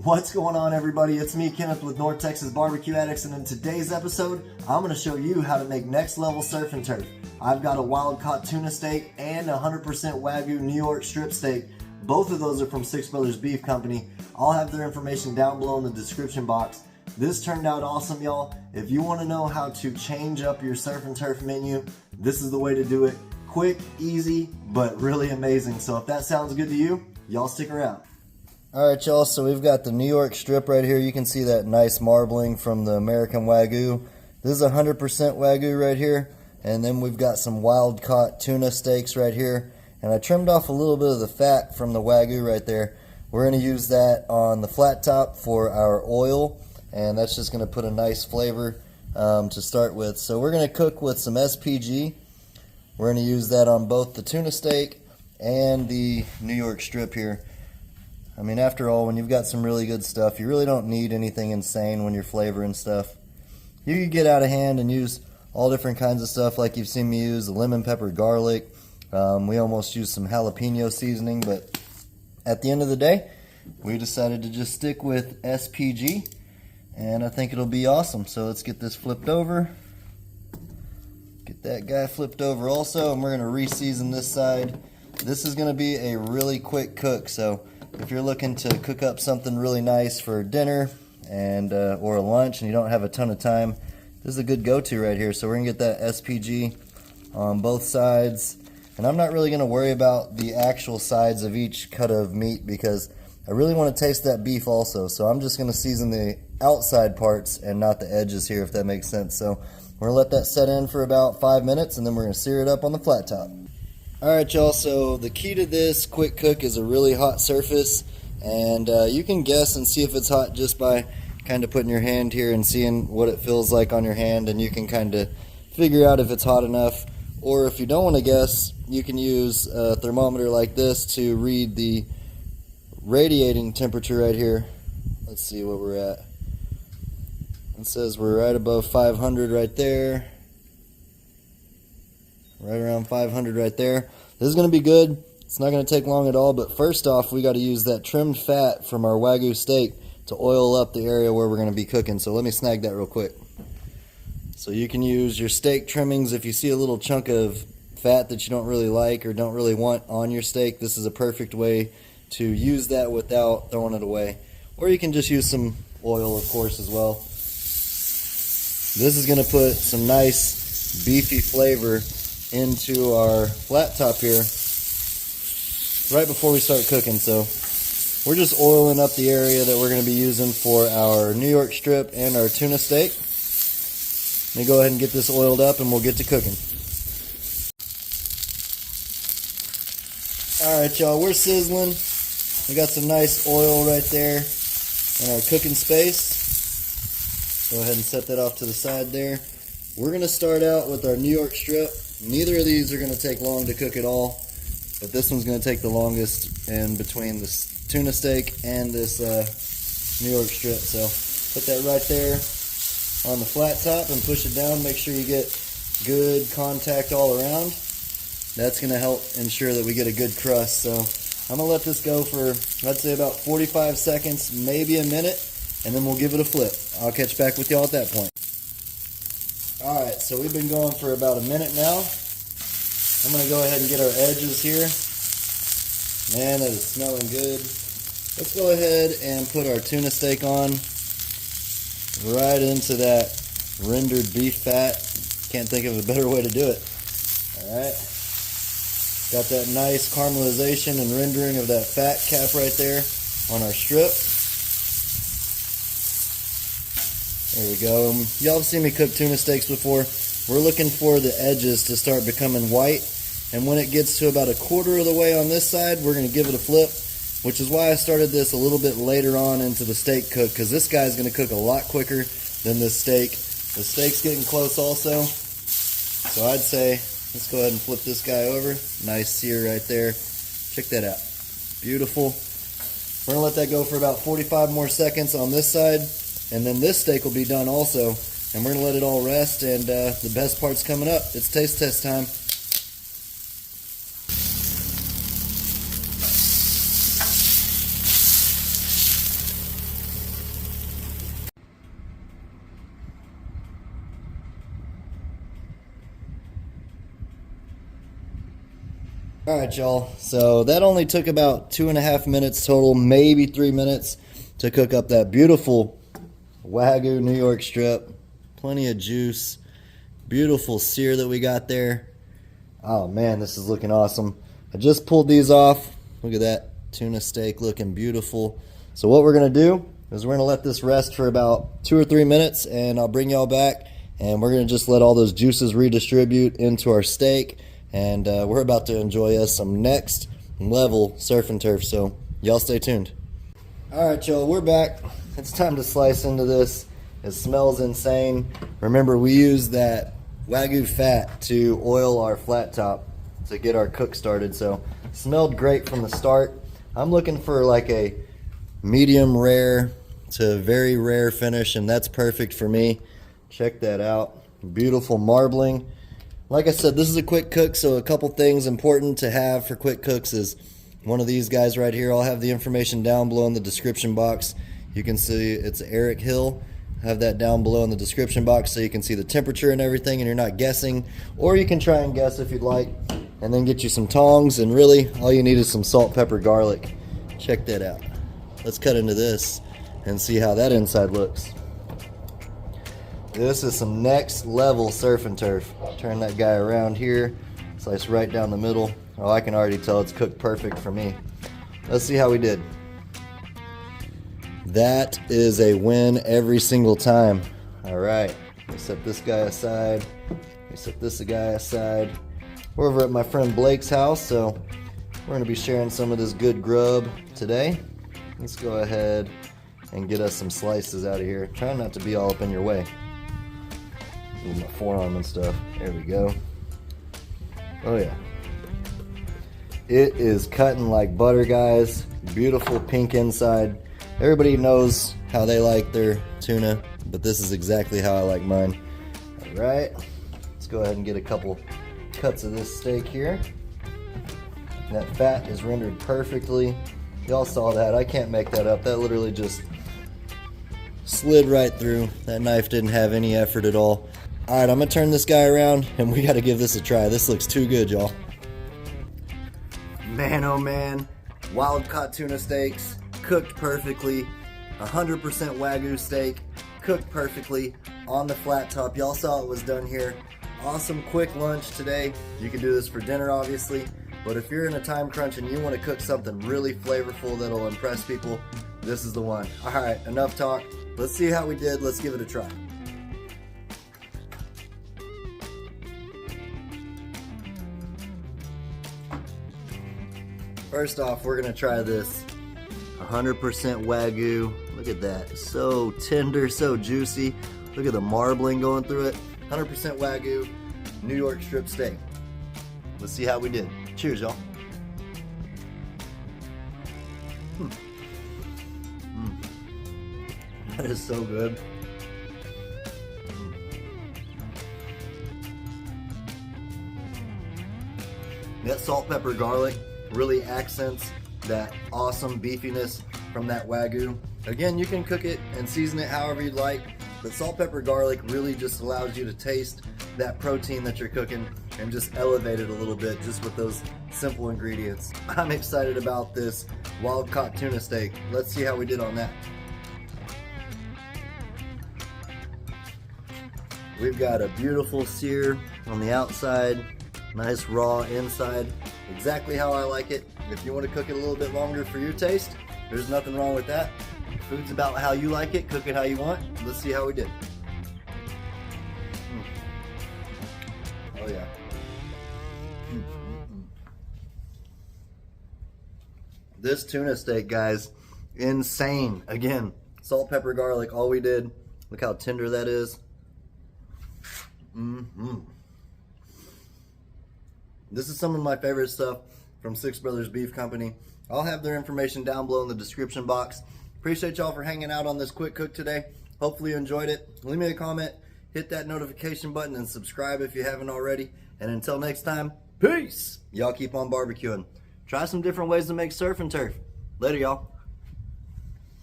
What's going on, everybody? It's me, Kenneth, with North Texas Barbecue Addicts, and in today's episode, I'm going to show you how to make next level surf and turf. I've got a wild caught tuna steak and a 100% wagyu New York strip steak. Both of those are from Six Brothers Beef Company. I'll have their information down below in the description box. This turned out awesome, y'all. If you want to know how to change up your surf and turf menu, this is the way to do it. Quick, easy, but really amazing. So if that sounds good to you, y'all stick around. Alright, y'all, so we've got the New York strip right here. You can see that nice marbling from the American wagyu. This is 100% wagyu right here. And then we've got some wild caught tuna steaks right here. And I trimmed off a little bit of the fat from the wagyu right there. We're going to use that on the flat top for our oil. And that's just going to put a nice flavor to start with. So we're going to cook with some SPG. We're going to use that on both the tuna steak and the New York strip here. I mean, after all, when you've got some really good stuff, you really don't need anything insane when you're flavoring stuff. You can get out of hand and use all different kinds of stuff like you've seen me use, the lemon pepper garlic. We almost used some jalapeno seasoning, but at the end of the day, we decided to just stick with SPG, and I think it'll be awesome. So let's get this flipped over. Get that guy flipped over also, and we're going to re-season this side. This is going to be a really quick cook, so if you're looking to cook up something really nice for dinner and or a lunch and you don't have a ton of time, this is a good go-to right here. So we're going to get that SPG on both sides. And I'm not really going to worry about the actual sides of each cut of meat because I really want to taste that beef also. So I'm just going to season the outside parts and not the edges here, if that makes sense. So we're going to let that set in for about 5 minutes, and then we're going to sear it up on the flat top. Alright, y'all, so the key to this quick cook is a really hot surface, and you can guess and see if it's hot just by kind of putting your hand here and seeing what it feels like on your hand, and you can kind of figure out if it's hot enough. Or if you don't want to guess, you can use a thermometer like this to read the radiating temperature right here. Let's see what we're at. It says we're right above 500 right there. Right around 500 right there. This is going to be good. It's not going to take long at all, but first off, we got to use that trimmed fat from our wagyu steak to oil up the area where we're going to be cooking. So let me snag that real quick. So you can use your steak trimmings if you see a little chunk of fat that you don't really like or don't really want on your steak. This is a perfect way to use that without throwing it away. Or you can just use some oil, of course, as well. This is going to put some nice beefy flavor into our flat top here right before we start cooking. So we're just oiling up the area that we're going to be using for our New York strip and our tuna steak. Let me go ahead and get this oiled up and we'll get to cooking. Alright, y'all, we're sizzling. We got some nice oil right there in our cooking space. Go ahead and set that off to the side there. We're going to start out with our New York strip. Neither of these are going to take long to cook at all, but this one's going to take the longest in between this tuna steak and this New York strip. So put that right there on the flat top and push it down. Make sure you get good contact all around. That's going to help ensure that we get a good crust. So I'm going to let this go for, I'd say, about 45 seconds, maybe a minute, and then we'll give it a flip. I'll catch back with y'all at that point. Alright, so we've been going for about a minute now. I'm going to go ahead and get our edges here. Man, that is smelling good. Let's go ahead and put our tuna steak on right into that rendered beef fat. Can't think of a better way to do it. Alright. Got that nice caramelization and rendering of that fat cap right there on our strip. There we go. Y'all have seen me cook tuna steaks before. We're looking for the edges to start becoming white. And when it gets to about a quarter of the way on this side, we're going to give it a flip, which is why I started this a little bit later on into the steak cook, because this guy's going to cook a lot quicker than this steak. The steak's getting close also. So I'd say, let's go ahead and flip this guy over. Nice sear right there. Check that out. Beautiful. We're going to let that go for about 45 more seconds on this side. And then this steak will be done also, and we're going to let it all rest, and the best part's coming up. It's taste test time. All right, y'all. So that only took about 2.5 minutes total, maybe 3 minutes to cook up that beautiful wagyu New York strip. Plenty of juice. Beautiful sear that we got there. Oh man, this is looking awesome. I just pulled these off. Look at that tuna steak looking beautiful. So what we're gonna do is we're gonna let this rest for about 2 or 3 minutes, and I'll bring y'all back, and we're gonna just let all those juices redistribute into our steak, and we're about to enjoy us some next level surf and turf. So y'all stay tuned. All right, y'all, we're back. It's time to slice into this. It smells insane. Remember, we use that wagyu fat to oil our flat top to get our cook started. So it smelled great from the start. I'm looking for like a medium rare to very rare finish, and that's perfect for me. Check that out. Beautiful marbling. Like I said, this is a quick cook, so a couple things important to have for quick cooks is one of these guys right here. I'll have the information down below in the description box. You can see it's Eric Hill. Have that down below in the description box so you can see the temperature and everything and you're not guessing. Or you can try and guess if you'd like, and then get you some tongs, and really all you need is some salt, pepper, garlic. Check that out. Let's cut into this and see how that inside looks. This is some next level surf and turf. Turn that guy around here, slice right down the middle. Oh, I can already tell it's cooked perfect for me. Let's see how we did. That is a win every single time. All right, let me set this guy aside. Let me set this guy aside. We're over at my friend Blake's house, so we're gonna be sharing some of this good grub today. Let's go ahead and get us some slices out of here. Try not to be all up in your way. With my forearm and stuff. There we go. Oh yeah. It is cutting like butter, guys. Beautiful pink inside. Everybody knows how they like their tuna, but this is exactly how I like mine. All right, let's go ahead and get a couple cuts of this steak here. That fat is rendered perfectly. Y'all saw that. I can't make that up. That literally just slid right through. That knife didn't have any effort at all. All right, I'm gonna turn this guy around and we gotta give this a try. This looks too good, y'all. Man, oh man, wild caught tuna steaks. Cooked perfectly, 100% wagyu steak, cooked perfectly on the flat top. Y'all saw it was done here. Awesome quick lunch today. You can do this for dinner obviously, but if you're in a time crunch and you want to cook something really flavorful that'll impress people, this is the one. All right, enough talk. Let's see how we did. Let's give it a try. First off, we're gonna try this 100% wagyu. Look at that. So tender, so juicy. Look at the marbling going through it. 100% wagyu New York strip steak. Let's see how we did. Cheers, y'all. That is so good. That salt, pepper, garlic really accents that awesome beefiness from that wagyu. Again, you can cook it and season it however you'd like, but salt, pepper, garlic really just allows you to taste that protein that you're cooking and just elevate it a little bit just with those simple ingredients. I'm excited about this wild caught tuna steak. Let's see how we did on that. We've got a beautiful sear on the outside, nice raw inside, exactly how I like it. If you want to cook it a little bit longer for your taste, there's nothing wrong with that. Food's about how you like it, cook it how you want. Let's see how we did. Oh yeah. This tuna steak, guys, insane. Again, salt, pepper, garlic, all we did. Look how tender that is. This is some of my favorite stuff from Six Brothers Beef Company. I'll have their information down below in the description box. Appreciate y'all for hanging out on this quick cook today. Hopefully you enjoyed it. Leave me a comment, hit that notification button, and subscribe if you haven't already. And until next time, peace! Y'all keep on barbecuing. Try some different ways to make surf and turf. Later, y'all.